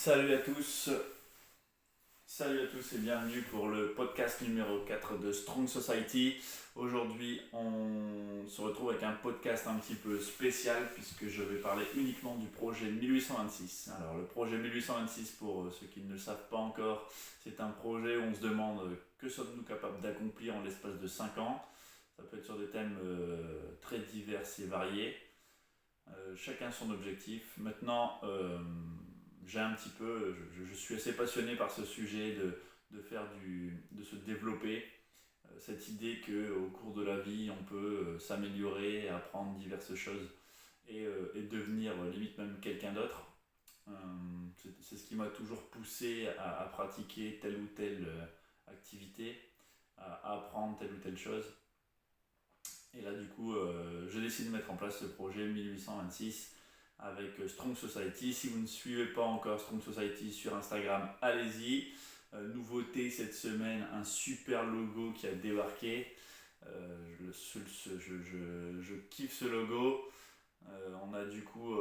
Salut à tous, salut à tous et bienvenue pour le podcast numéro 4 de Strong Society. Aujourd'hui, on se retrouve avec un podcast un petit peu spécial puisque je vais parler uniquement du projet 1826. Alors, le projet 1826, pour ceux qui ne le savent pas encore, c'est un projet où on se demande que sommes-nous capables d'accomplir en l'espace de 5 ans. Ça peut être sur des thèmes très divers et variés. Chacun son objectif. Maintenant, j'ai un petit peu, je suis assez passionné par ce sujet de se développer. Cette idée qu'au cours de la vie, on peut s'améliorer, apprendre diverses choses et devenir limite même quelqu'un d'autre. Euh, c'est ce qui m'a toujours poussé à pratiquer telle ou telle activité, à apprendre telle ou telle chose. Et là, du coup, je décide de mettre en place ce projet 1826 avec Strong Society. Si vous ne suivez pas encore Strong Society sur Instagram, allez-y. Nouveauté cette semaine, un super logo qui a débarqué. Je kiffe ce logo. On a du coup,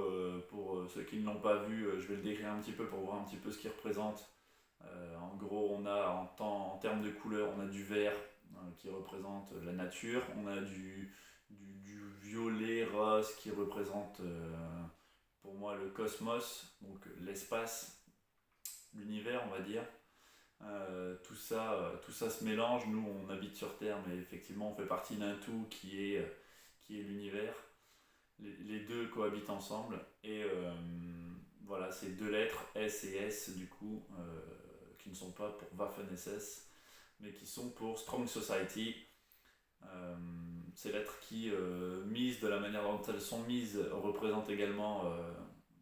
pour ceux qui ne l'ont pas vu, je vais le décrire un petit peu pour voir un petit peu ce qu'il représente. En gros, on a en termes de couleurs, on a du vert qui représente la nature, on a du violet rose qui représente pour moi le cosmos, donc l'espace, l'univers on va dire. Tout ça se mélange. Nous on habite sur Terre, mais effectivement on fait partie d'un tout qui est l'univers. Les deux cohabitent ensemble et voilà, ces deux lettres S et S du coup qui ne sont pas pour Waffen-SS mais qui sont pour Strong Society. Ces lettres qui, mises de la manière dont elles sont mises, représentent également,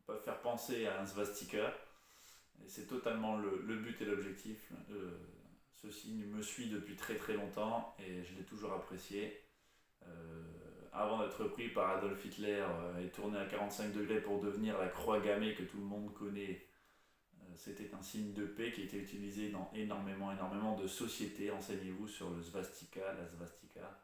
peuvent faire penser à un svastika. Et c'est totalement le but et l'objectif. Ce signe me suit depuis très très longtemps et je l'ai toujours apprécié. Avant d'être pris par Adolf Hitler et tourné à 45 degrés pour devenir la croix gammée que tout le monde connaît, c'était un signe de paix qui était utilisé dans énormément de sociétés. Renseignez-vous sur le svastika, la svastika.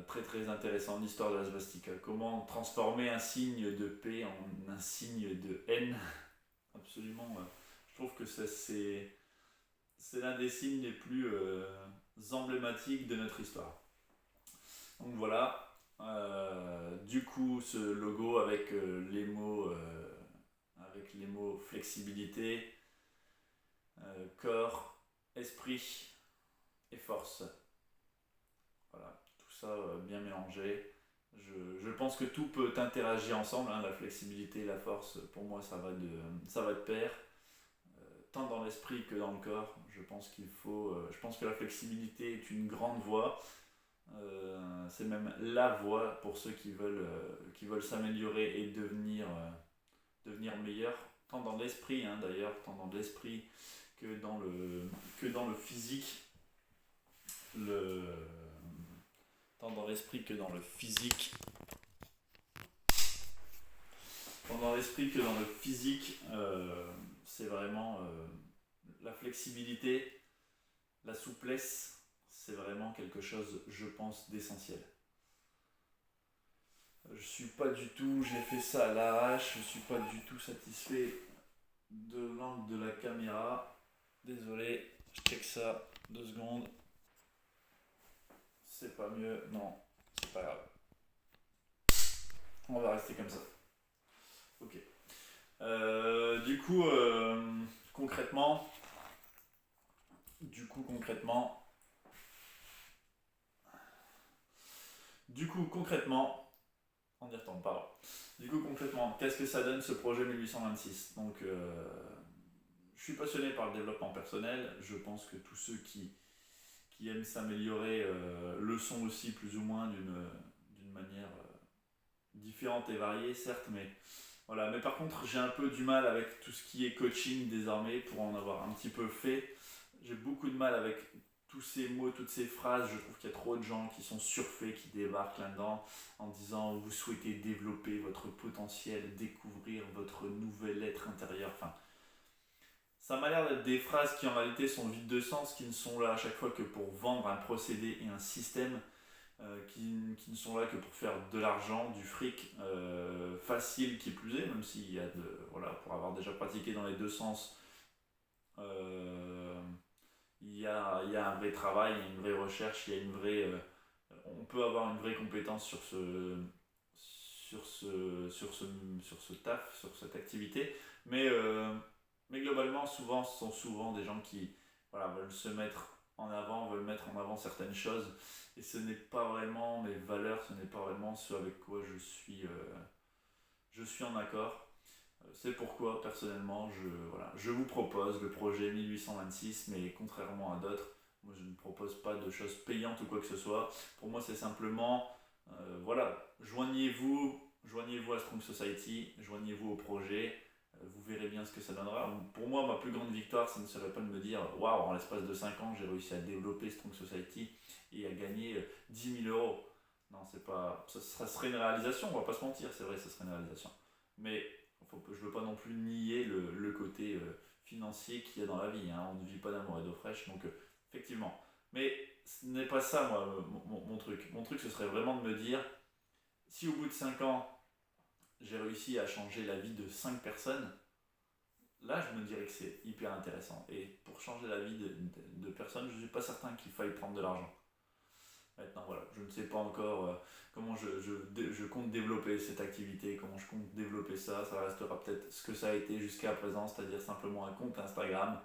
Très très intéressant l'histoire de la svastika. Comment transformer un signe de paix en un signe de haine. Absolument. Je trouve que c'est l'un des signes les plus emblématiques de notre histoire. Donc voilà. Du coup, ce logo avec les mots flexibilité, corps, esprit et force. Voilà, tout ça bien mélangé. Je pense que tout peut interagir ensemble, hein, la flexibilité et la force, pour moi ça va de pair, tant dans l'esprit que dans le corps. Je pense que la flexibilité est une grande voie. C'est même la voie pour ceux qui veulent s'améliorer et devenir meilleurs, tant dans l'esprit hein, d'ailleurs, tant dans l'esprit que dans le physique. Le, tant dans l'esprit que dans le physique. Tant dans l'esprit que dans le physique, c'est vraiment la flexibilité, la souplesse, c'est vraiment quelque chose, je pense, d'essentiel. Je suis pas du tout, j'ai fait ça à l'arrache, je suis pas du tout satisfait de l'angle de la caméra. Désolé, je check ça 2 secondes. C'est pas mieux, non, c'est pas grave. On va rester comme ça. Ok. Du coup, concrètement, du coup concrètement, du coup concrètement, on y retourne, pardon. Du coup concrètement, qu'est-ce que ça donne ce projet 1826? Donc, je suis passionné par le développement personnel. Je pense que tous ceux qui aiment s'améliorer le sont aussi plus ou moins d'une manière différente et variée, certes, mais voilà. Mais par contre, j'ai un peu du mal avec tout ce qui est coaching désormais pour en avoir un petit peu fait. J'ai beaucoup de mal avec tous ces mots, toutes ces phrases. Je trouve qu'il y a trop de gens qui sont surfaits, qui débarquent là-dedans en disant vous souhaitez développer votre potentiel, découvrir votre nouvel être intérieur. Enfin, ça m'a l'air d'être des phrases qui en réalité sont vides de sens, qui ne sont là à chaque fois que pour vendre un procédé et un système, qui ne sont là que pour faire de l'argent, du fric facile qui plus est, même s'il y a pour avoir déjà pratiqué dans les deux sens, euh, il y a un vrai travail, il y a une vraie recherche, il y a on peut avoir une vraie compétence sur ce taf, sur cette activité, mais, euh, mais globalement, souvent, ce sont souvent des gens qui veulent se mettre en avant, veulent mettre en avant certaines choses, et ce n'est pas vraiment mes valeurs, ce n'est pas vraiment ce avec quoi je suis en accord. C'est pourquoi, personnellement, je vous propose le projet 1826, mais contrairement à d'autres, moi je ne propose pas de choses payantes ou quoi que ce soit. Pour moi, c'est simplement, joignez-vous à Strong Society, joignez-vous au projet, vous verrez bien ce que ça donnera. Pour moi, ma plus grande victoire, ce ne serait pas de me dire, waouh, en l'espace de 5 ans, j'ai réussi à développer Strong Society et à gagner 10 000 euros. Non, c'est pas, ça serait une réalisation, on va pas se mentir, c'est vrai, ça serait une réalisation. Mais je veux pas non plus nier le côté financier qu'il y a dans la vie, hein. On ne vit pas d'amour et d'eau fraîche, donc effectivement. Mais ce n'est pas ça, moi, mon truc. Mon truc, ce serait vraiment de me dire, si au bout de 5 ans, j'ai réussi à changer la vie de 5 personnes, là, je me dirais que c'est hyper intéressant. Et pour changer la vie de personnes, je ne suis pas certain qu'il faille prendre de l'argent. Maintenant, voilà, je ne sais pas encore comment je compte développer cette activité, comment je compte développer ça. Ça restera peut-être ce que ça a été jusqu'à présent, c'est-à-dire simplement un compte Instagram,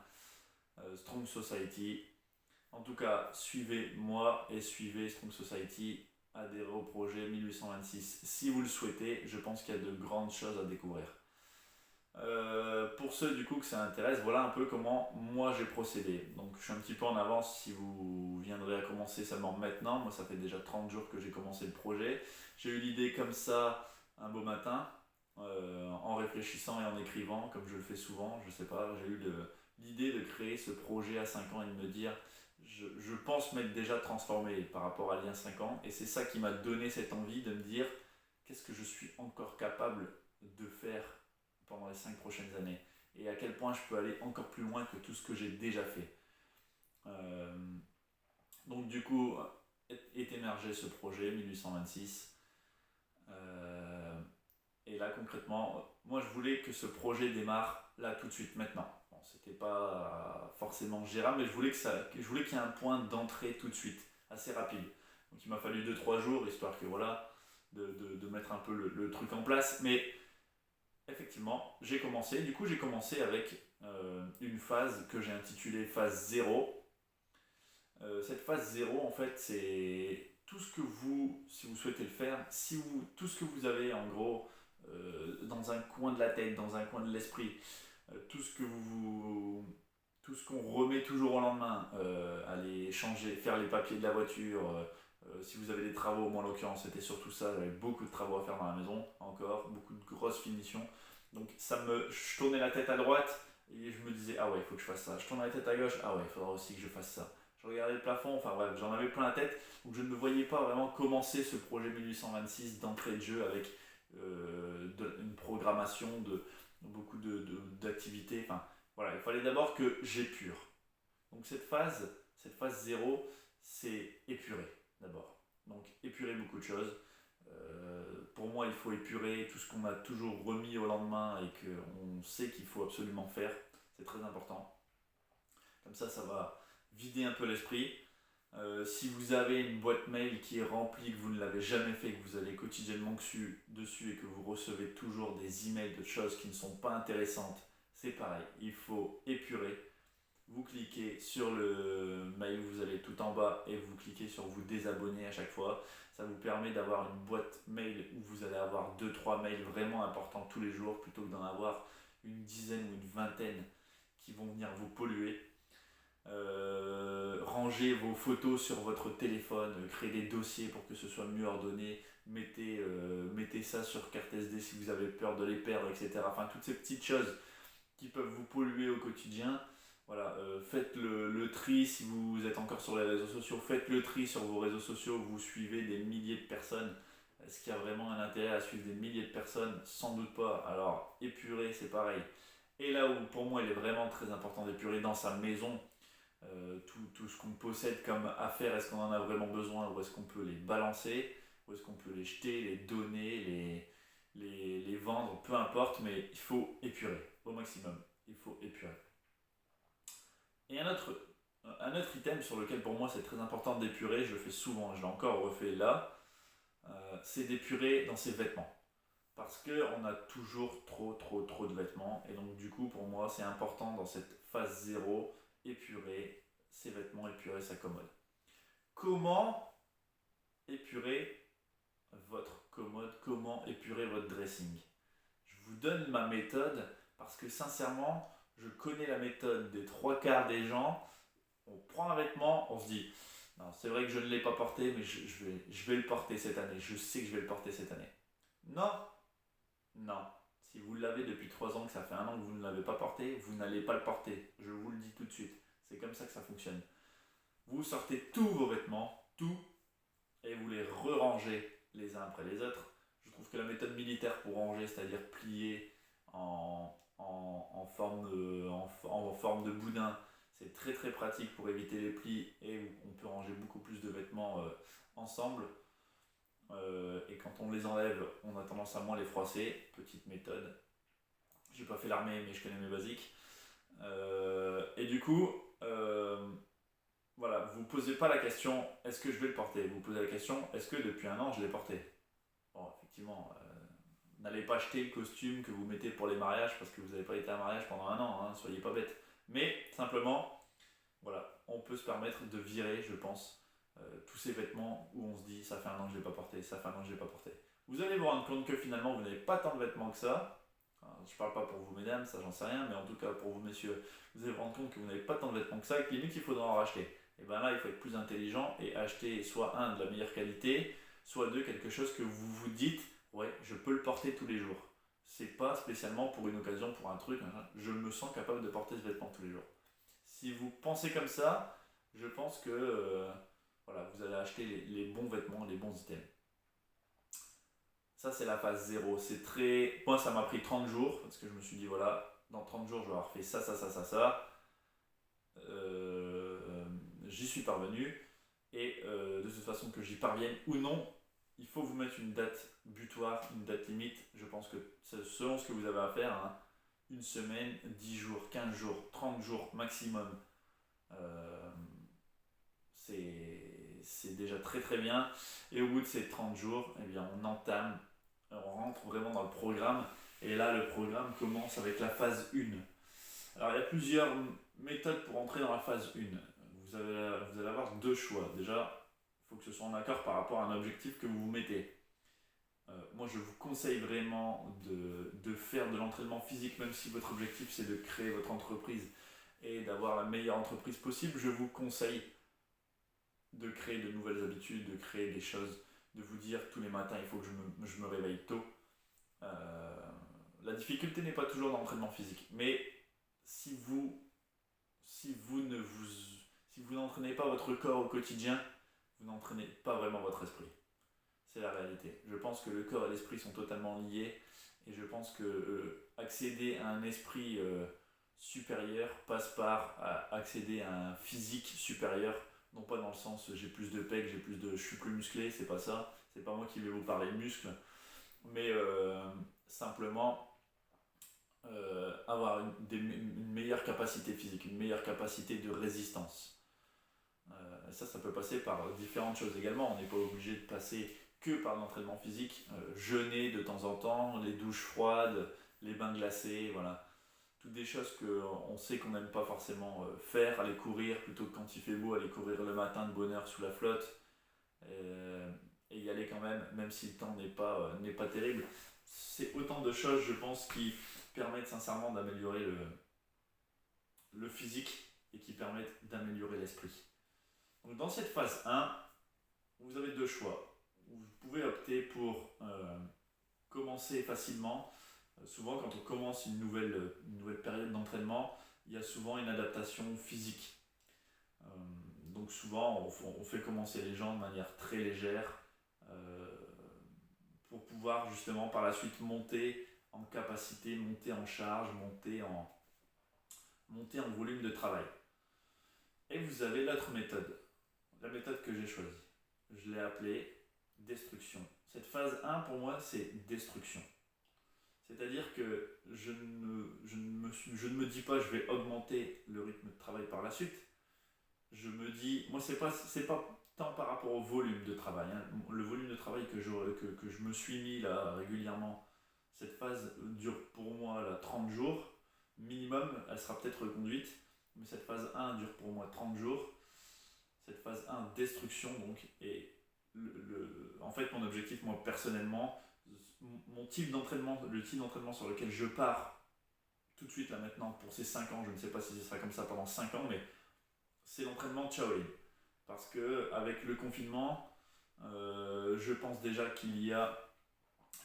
Strong Society. En tout cas, suivez-moi et suivez Strong Society, adhérez au projet 1826. Si vous le souhaitez, je pense qu'il y a de grandes choses à découvrir. Pour ceux du coup que ça intéresse, voilà un peu comment moi j'ai procédé. Donc je suis un petit peu en avance si vous viendrez à commencer seulement maintenant. Moi ça fait déjà 30 jours que j'ai commencé le projet. J'ai eu l'idée comme ça un beau matin, en réfléchissant et en écrivant, comme je le fais souvent, je sais pas, j'ai eu l'idée de créer ce projet à 5 ans et de me dire, je pense m'être déjà transformé par rapport à l'il y a 5 ans. Et c'est ça qui m'a donné cette envie de me dire, qu'est-ce que je suis encore capable de faire pendant les 5 prochaines années et à quel point je peux aller encore plus loin que tout ce que j'ai déjà fait. Euh, donc du coup, est émergé ce projet 1826. Et là concrètement, moi je voulais que ce projet démarre là tout de suite, maintenant. Bon, c'était pas forcément gérable, mais je voulais qu'il y ait un point d'entrée tout de suite, assez rapide. Donc il m'a fallu 2-3 jours, histoire que voilà, de mettre un peu le truc en place. Mais effectivement, j'ai commencé. Du coup, j'ai commencé avec une phase que j'ai intitulée phase zéro. Cette phase zéro, en fait, c'est tout ce que si vous souhaitez le faire, tout ce que vous avez en gros dans un coin de la tête, dans un coin de l'esprit, tout ce qu'on remet toujours au lendemain, aller changer, faire les papiers de la voiture, si vous avez des travaux, moi en l'occurrence c'était surtout ça, j'avais beaucoup de travaux à faire dans la maison, encore, beaucoup de grosses finitions. Donc je tournais la tête à droite et je me disais, ah ouais, il faut que je fasse ça. Je tournais la tête à gauche, ah ouais, il faudra aussi que je fasse ça. Je regardais le plafond, enfin bref, j'en avais plein la tête, donc je ne me voyais pas vraiment commencer ce projet 1826 d'entrée de jeu avec une programmation de beaucoup d'activités. Enfin voilà, il fallait d'abord que j'épure. Donc cette phase zéro, c'est épurer d'abord. Donc épurer beaucoup de choses. Pour moi, il faut épurer tout ce qu'on a toujours remis au lendemain et qu'on sait qu'il faut absolument faire. C'est très important. Comme ça va vider un peu l'esprit. Si vous avez une boîte mail qui est remplie, que vous ne l'avez jamais fait, que vous allez quotidiennement dessus et que vous recevez toujours des emails de choses qui ne sont pas intéressantes, c'est pareil. Il faut épurer. Vous cliquez sur le mail, vous allez tout en bas et vous cliquez sur vous désabonner à chaque fois. Ça vous permet d'avoir une boîte mail où vous allez avoir 2-3 mails vraiment importants tous les jours plutôt que d'en avoir une dizaine ou une vingtaine qui vont venir vous polluer. Rangez vos photos sur votre téléphone, créez des dossiers pour que ce soit mieux ordonné, mettez ça sur carte SD si vous avez peur de les perdre, etc. Enfin, toutes ces petites choses qui peuvent vous polluer au quotidien. Voilà, faites le tri si vous êtes encore sur les réseaux sociaux, faites le tri sur vos réseaux sociaux, vous suivez des milliers de personnes. Est-ce qu'il y a vraiment un intérêt à suivre des milliers de personnes? Sans doute pas. Alors, épurer, c'est pareil. Et là où pour moi il est vraiment très important d'épurer dans sa maison, tout ce qu'on possède comme affaires, est-ce qu'on en a vraiment besoin ou est-ce qu'on peut les balancer, ou est-ce qu'on peut les jeter, les donner, les peu importe, mais il faut épurer au maximum. Il faut épurer. Et un autre item sur lequel pour moi c'est très important d'épurer, je le fais souvent, je l'ai encore refait là, c'est d'épurer dans ses vêtements. Parce qu'on a toujours trop de vêtements. Et donc du coup pour moi c'est important dans cette phase zéro, épurer ses vêtements, épurer sa commode. Comment épurer votre commode, comment épurer votre dressing? Je vous donne ma méthode parce que sincèrement, je connais la méthode des trois quarts des gens. On prend un vêtement, on se dit non, c'est vrai que je ne l'ai pas porté, mais je vais le porter cette année. Je sais que je vais le porter cette année. Non, non. Si vous l'avez depuis 3 ans, que ça fait 1 an que vous ne l'avez pas porté, vous n'allez pas le porter. Je vous le dis tout de suite. C'est comme ça que ça fonctionne. Vous sortez tous vos vêtements, tout, et vous les re-rangez les uns après les autres. Je trouve que la méthode militaire pour ranger, c'est-à-dire plier en forme de boudin, c'est très pratique pour éviter les plis et on peut ranger beaucoup plus de vêtements ensemble. Et quand on les enlève, on a tendance à moins les froisser. Petite méthode. J'ai pas fait l'armée, mais je connais mes basiques. Et du coup, voilà, vous ne posez pas la question est-ce que je vais le porter? Vous posez la question est-ce que depuis 1 an je l'ai porté? Bon, effectivement, n'allez pas acheter le costume que vous mettez pour les mariages parce que vous n'avez pas été à un mariage pendant 1 an, hein, soyez pas bêtes. Mais simplement, voilà, on peut se permettre de virer, je pense, tous ces vêtements où on se dit ça fait 1 an que je ne l'ai pas porté, ça fait 1 an que je ne l'ai pas porté. Vous allez vous rendre compte que finalement vous n'avez pas tant de vêtements que ça. Je parle pas pour vous mesdames, ça j'en sais rien, mais en tout cas pour vous messieurs, vous allez vous rendre compte que vous n'avez pas tant de vêtements que ça et que limite il faudra en racheter. Et bien là il faut être plus intelligent et acheter soit un de la meilleure qualité, soit deux quelque chose que vous vous dites ouais je peux le porter tous les jours. C'est pas spécialement pour une occasion, pour un truc, je me sens capable de porter ce vêtement tous les jours. Si vous pensez comme ça, je pense que voilà, vous allez acheter les bons vêtements, les bons items. Ça, c'est la phase zéro. C'est très. Moi, ça m'a pris 30 jours parce que je me suis dit, voilà, dans 30 jours, je vais avoir fait ça. J'y suis parvenu. Et de toute façon, que j'y parvienne ou non, il faut vous mettre une date butoir, une date limite. Je pense que selon ce que vous avez à faire, hein, 1 semaine, 10 jours, 15 jours, 30 jours maximum, euh, c'est déjà très bien. Et au bout de ces 30 jours, eh bien, on rentre vraiment dans le programme. Et là, le programme commence avec la phase 1. Alors, il y a plusieurs méthodes pour entrer dans la phase 1. Vous allez avoir 2 choix. Déjà, il faut que ce soit en accord par rapport à un objectif que vous vous mettez. Moi, je vous conseille vraiment de faire de l'entraînement physique, même si votre objectif c'est de créer votre entreprise et d'avoir la meilleure entreprise possible. Je vous conseille de créer de nouvelles habitudes, de créer des choses, de vous dire tous les matins il faut que je me réveille tôt. La difficulté n'est pas toujours dans l'entraînement physique, mais si vous n'entraînez pas votre corps au quotidien, vous n'entraînez pas vraiment votre esprit. C'est la réalité. Je pense que le corps et l'esprit sont totalement liés et je pense que accéder à un esprit supérieur passe par accéder à un physique supérieur, non pas dans le sens j'ai plus de pecs, je suis plus musclé, c'est pas ça, c'est pas moi qui vais vous parler de muscles, mais simplement avoir une meilleure capacité physique, une meilleure capacité de résistance. Ça peut passer par différentes choses également. On n'est pas obligé de passer que par l'entraînement physique, jeûner de temps en temps, les douches froides, les bains glacés, voilà. Toutes des choses qu'on sait qu'on n'aime pas forcément faire, aller courir plutôt que quand il fait beau, aller courir le matin de bonne heure sous la flotte, et y aller quand même si le temps n'est pas terrible. C'est autant de choses, je pense, qui permettent sincèrement d'améliorer le physique et qui permettent d'améliorer l'esprit. Donc dans cette phase 1, vous avez 2 choix. Vous pouvez opter pour commencer facilement. Souvent quand on commence une nouvelle période d'entraînement, il y a souvent une adaptation physique. Donc souvent on fait commencer les gens de manière très légère pour pouvoir justement par la suite monter en capacité, monter en charge, monter en volume de travail. Et vous avez l'autre méthode, la méthode que j'ai choisie. Je l'ai appelée destruction. Cette phase 1 pour moi c'est destruction. C'est-à-dire que je ne me dis pas je vais augmenter le rythme de travail par la suite. Je me dis, moi c'est pas tant par rapport au volume de travail, hein. Le volume de travail que je me suis mis là régulièrement, cette phase dure pour moi là 30 jours minimum, elle sera peut-être reconduite, mais cette phase 1 dure pour moi 30 jours. Cette phase 1 destruction donc, et en fait mon objectif moi personnellement, mon type d'entraînement, le type d'entraînement sur lequel je pars tout de suite là maintenant pour ces 5 ans, je ne sais pas si ce sera comme ça pendant 5 ans, mais c'est l'entraînement de Shaolin. Parce que avec le confinement, je pense déjà qu'il y a.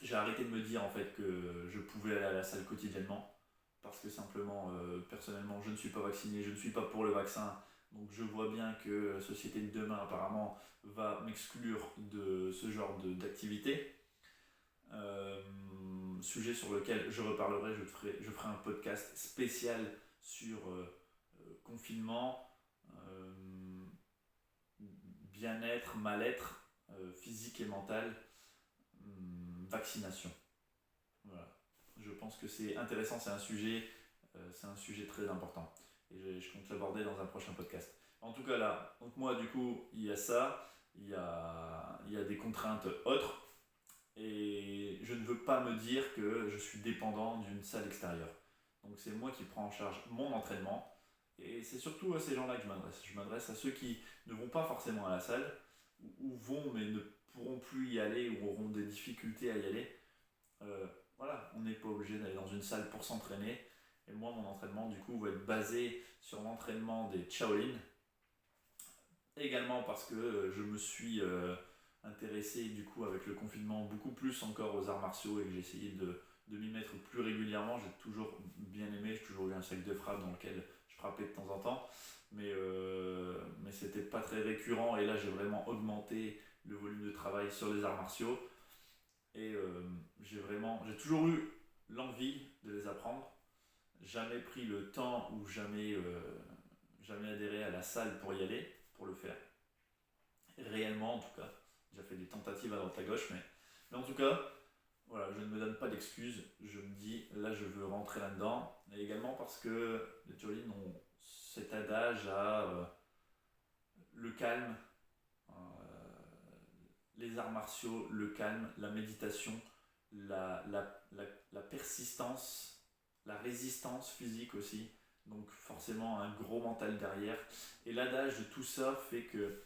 J'ai arrêté de me dire en fait que je pouvais aller à la salle quotidiennement. Parce que simplement, personnellement, je ne suis pas vacciné, je ne suis pas pour le vaccin. Donc je vois bien que la société de demain apparemment va m'exclure de ce genre d'activité. Euh, Sujet sur lequel je reparlerai, je ferai un podcast spécial sur confinement, euh, bien-être, mal-être, physique et mental, vaccination. Voilà. Je pense que c'est intéressant, c'est un sujet très important. Et je compte l'aborder dans un prochain podcast. En tout cas là, donc moi du coup, il y a ça, il y a des contraintes autres, et je ne veux pas me dire que je suis dépendant d'une salle extérieure. Donc c'est moi qui prends en charge mon entraînement, et c'est surtout à ces gens-là que je m'adresse. Je m'adresse à ceux qui ne vont pas forcément à la salle, ou vont mais ne pourront plus y aller, ou auront des difficultés à y aller. Euh, voilà, on n'est pas obligé d'aller dans une salle pour s'entraîner. Et moi, mon entraînement, du coup, va être basé sur l'entraînement des Shaolin. Également parce que je me suis intéressé, du coup, avec le confinement, beaucoup plus encore aux arts martiaux, et que j'ai essayé de m'y mettre plus régulièrement. J'ai toujours bien aimé, j'ai toujours eu un sac de frappe dans lequel je frappais de temps en temps. Mais c'était pas très récurrent, et là, j'ai vraiment augmenté le volume de travail sur les arts martiaux. Et j'ai toujours eu l'envie de les apprendre. Jamais pris le temps ou jamais adhéré à la salle pour y aller, pour le faire. Réellement, en tout cas. J'ai fait des tentatives à droite à gauche, mais en tout cas, voilà, je ne me donne pas d'excuses. Je me dis, là, je veux rentrer là-dedans. Et également parce que les Jolines ont cet adage à le calme, euh, les arts martiaux, le calme, la méditation, la persistance, la résistance physique aussi. Donc forcément un gros mental derrière. Et l'adage de tout ça fait que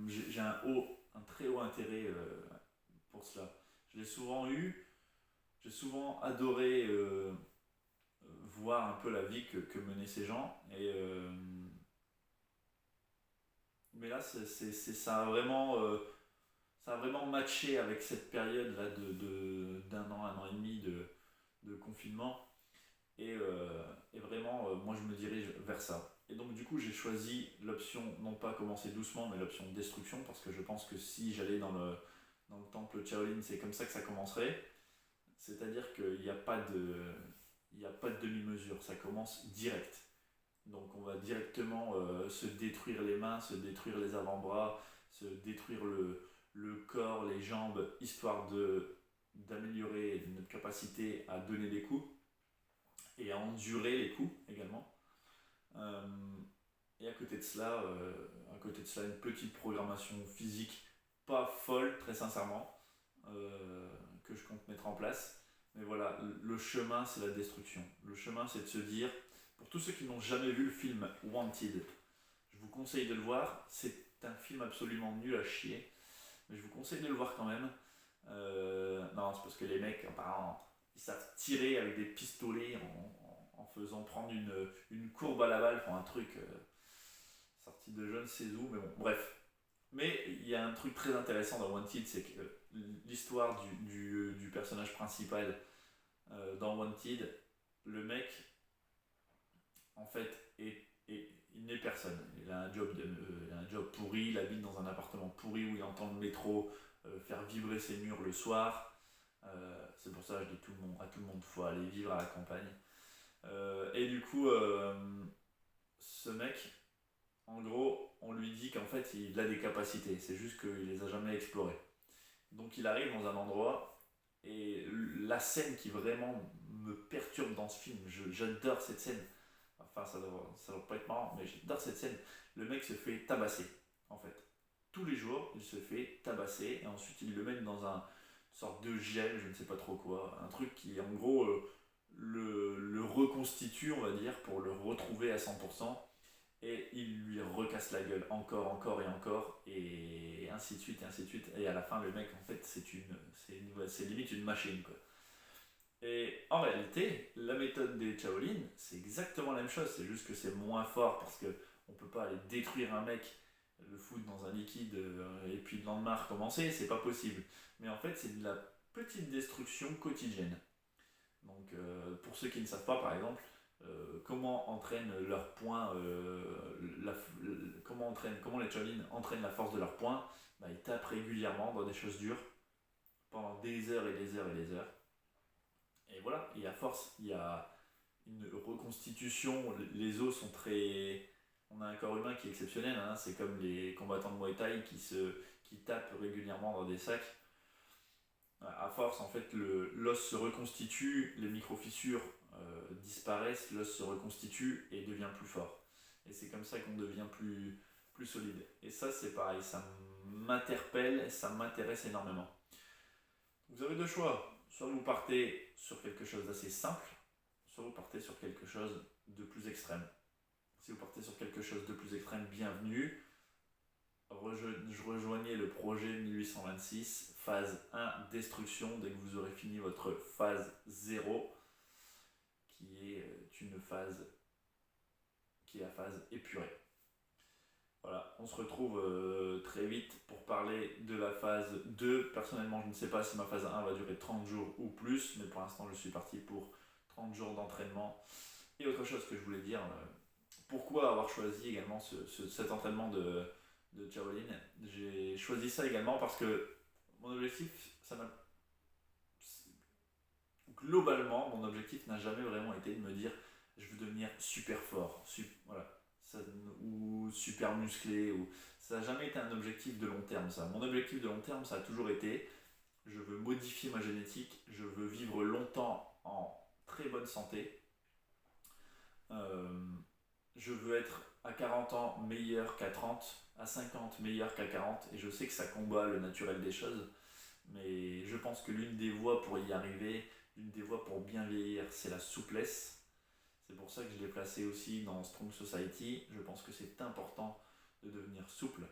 j'ai un très haut intérêt pour cela. Je l'ai souvent eu, j'ai souvent adoré voir un peu la vie que menaient ces gens. Mais là, ça a vraiment matché avec cette période-là d'un an, un an et demi de confinement. Et vraiment, moi, je me dirige vers ça. Et donc, du coup, j'ai choisi l'option, non pas commencer doucement, mais l'option destruction, parce que je pense que si j'allais dans le temple Shaolin, c'est comme ça que ça commencerait. C'est-à-dire qu'il n'y a pas il n'y a pas de demi-mesure, ça commence direct. Donc, on va directement se détruire les mains, se détruire les avant-bras, se détruire le corps, les jambes, histoire d'améliorer notre capacité à donner des coups et à endurer les coups également. Euh, et à côté de cela, une petite programmation physique pas folle, très sincèrement, que je compte mettre en place. Mais voilà, le chemin, c'est la destruction. Le chemin, c'est de se dire, pour tous ceux qui n'ont jamais vu le film Wanted, je vous conseille de le voir. C'est un film absolument nul à chier, mais je vous conseille de le voir quand même. Non, c'est parce que les mecs, apparemment, ils savent tirer avec des pistolets en faisant prendre une courbe à la balle pour un truc sorti de je ne sais où, mais bon, bref. Mais il y a un truc très intéressant dans Wanted, c'est que l'histoire du personnage principal dans Wanted, le mec, en fait, il n'est personne. Il a un job pourri, il habite dans un appartement pourri où il entend le métro faire vibrer ses murs le soir. C'est pour ça que je dis à tout le monde, faut aller vivre à la campagne. Et du coup, ce mec, en gros, on lui dit qu'en fait, il a des capacités, c'est juste qu'il les a jamais explorées. Donc il arrive dans un endroit Et la scène qui vraiment me perturbe dans ce film, j'adore cette scène. Enfin, ça doit pas être marrant, mais j'adore cette scène. Le mec se fait tabasser, en fait. Tous les jours, il se fait tabasser et ensuite il le met dans une sorte de gel, je ne sais pas trop quoi. Un truc qui, en gros, le reconstitue, on va dire, pour le retrouver à 100%. Et il lui recasse la gueule encore et encore, et ainsi de suite, et ainsi de suite. Et à la fin, le mec, en fait, c'est limite une machine, quoi. Et en réalité, la méthode des Shaolin, c'est exactement la même chose, c'est juste que c'est moins fort parce que on peut pas aller détruire un mec, le foutre dans un liquide et puis le lendemain recommencer, c'est pas possible. Mais en fait, c'est de la petite destruction quotidienne. Donc, pour ceux qui ne savent pas, par exemple, comment entraînent leurs poings, comment les Shaolin entraînent la force de leurs poings, bah, ils tapent régulièrement dans des choses dures pendant des heures et des heures et des heures. Et voilà, et à force, il y a une reconstitution, les os sont très... On a un corps humain qui est exceptionnel, hein, c'est comme les combattants de Muay Thai qui tapent régulièrement dans des sacs. À force, en fait, l'os se reconstitue, les micro-fissures disparaissent, l'os se reconstitue et devient plus fort. Et c'est comme ça qu'on devient plus solide. Et ça, c'est pareil, ça m'interpelle, ça m'intéresse énormément. Vous avez deux choix. Soit vous partez sur quelque chose d'assez simple, soit vous partez sur quelque chose de plus extrême. Si vous partez sur quelque chose de plus extrême, bienvenue. Rejoignez le projet 1826, phase 1, destruction, dès que vous aurez fini votre phase 0, qui est une phase qui est la phase épurée. Voilà, on se retrouve très vite pour parler de la phase 2. Personnellement, je ne sais pas si ma phase 1 va durer 30 jours ou plus, mais pour l'instant, je suis parti pour 30 jours d'entraînement. Et autre chose que je voulais dire, pourquoi avoir choisi également cet entraînement de Shaolin? J'ai choisi ça également parce que mon objectif, globalement, mon objectif n'a jamais vraiment été de me dire je veux devenir super fort, voilà, ou super musclé, ou ça n'a jamais été un objectif de long terme. Ça. Mon objectif de long terme, ça a toujours été je veux modifier ma génétique, je veux vivre longtemps en très bonne santé. Euh, je veux être à 40 ans meilleur qu'à 30, à 50 meilleur qu'à 40, et je sais que ça combat le naturel des choses, mais je pense que l'une des voies pour y arriver, l'une des voies pour bien vieillir, c'est la souplesse. C'est pour ça que je l'ai placé aussi dans Strong Society. Je pense que c'est important de devenir souple.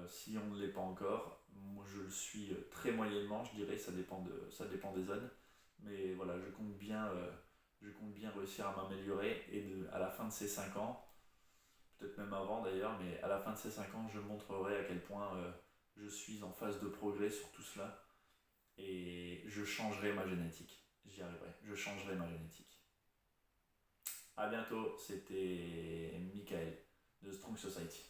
Si on ne l'est pas encore, moi je le suis très moyennement, je dirais, ça dépend des zones. Mais voilà, je compte bien réussir à m'améliorer et à la fin de ces 5 ans, peut-être même avant d'ailleurs, mais à la fin de ces 5 ans, je montrerai à quel point je suis en phase de progrès sur tout cela et je changerai ma génétique. J'y arriverai, je changerai ma génétique. A bientôt, c'était Michael de Strong Society.